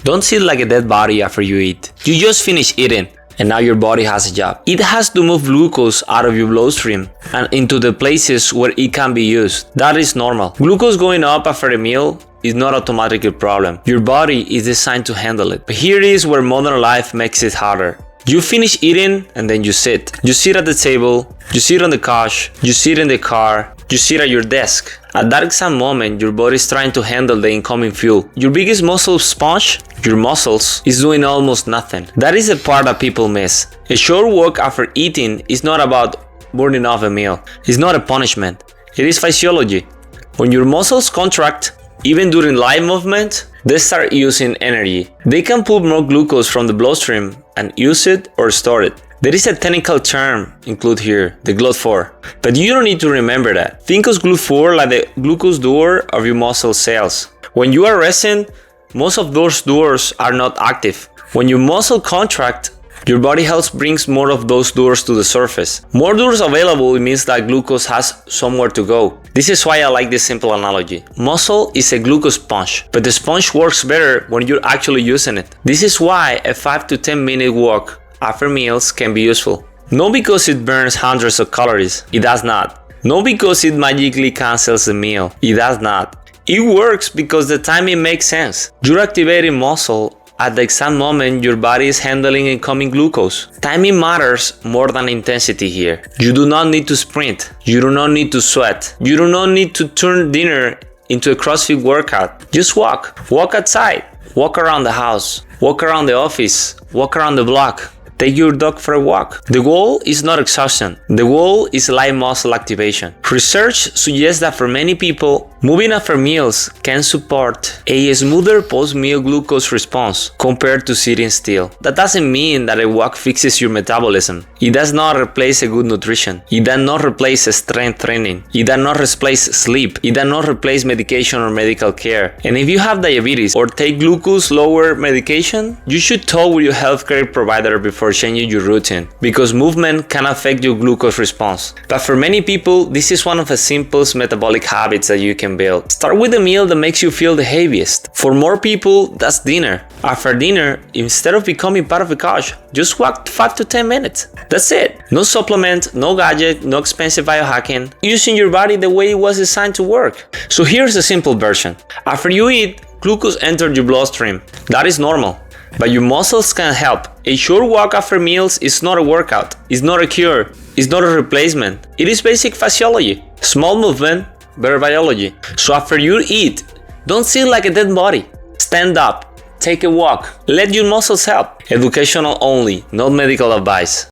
Don't sit like a dead body after you eat. You just finished eating, and now your body has a job. It has to move glucose out of your bloodstream and into the places where it can be used. That is normal. Glucose going up after a meal is not automatically a problem. Your body is designed to handle it. But here is where modern life makes it harder. You finish eating and then you sit. You sit at the table, you sit on the couch, you sit in the car, you sit at your desk. At that exact moment, your body is trying to handle the incoming fuel. Your biggest muscle sponge, your muscles, is doing almost nothing. That is the part that people miss. A short walk after eating is not about burning off a meal. It's not a punishment. It is physiology. When your muscles contract, even during light movement, they start using energy. They can pull more glucose from the bloodstream and use it or store it. There is a technical term included here, the GLUT4, but you don't need to remember that. Think of GLUT4 like the glucose door of your muscle cells. When you are resting, most of those doors are not active. When your muscle contract, your body helps brings more of those doors to the surface. More doors available means that glucose has somewhere to go. This is why I like this simple analogy. Muscle is a glucose sponge, but the sponge works better when you're actually using it. This is why a 5 to 10 minute walk after meals can be useful. Not because it burns hundreds of calories, it does not. Not because it magically cancels the meal, it does not. It works because the timing makes sense. You're activating muscle at the exact moment your body is handling incoming glucose. Timing matters more than intensity here. You do not need to sprint. You do not need to sweat. You do not need to turn dinner into a CrossFit workout. Just walk. Walk outside. Walk around the house. Walk around the office. Walk around the block. Take your dog for a walk. The goal is not exhaustion. The goal is light muscle activation. Research suggests that for many people, moving after meals can support a smoother post-meal glucose response compared to sitting still. That doesn't mean that a walk fixes your metabolism. It does not replace a good nutrition. It does not replace strength training. It does not replace sleep. It does not replace medication or medical care. And if you have diabetes or take glucose lower medication, you should talk with your healthcare provider before changing your routine, because movement can affect your glucose response. But for many people, this is one of the simplest metabolic habits that you can build. Start with the meal that makes you feel the heaviest. For more people, that's dinner. After dinner, instead of becoming part of the couch, just walk 5 to 10 minutes. That's it. No supplement, no gadget, no expensive biohacking. Using your body the way it was designed to work. So here's a simple version. After you eat, glucose enters your bloodstream. That is normal. But your muscles can help. A short walk after meals is not a workout. It's not a cure. It's not a replacement. It is basic physiology. Small movement, better biology. So after you eat, don't sit like a dead body. Stand up. Take a walk. Let your muscles help. Educational only, not medical advice.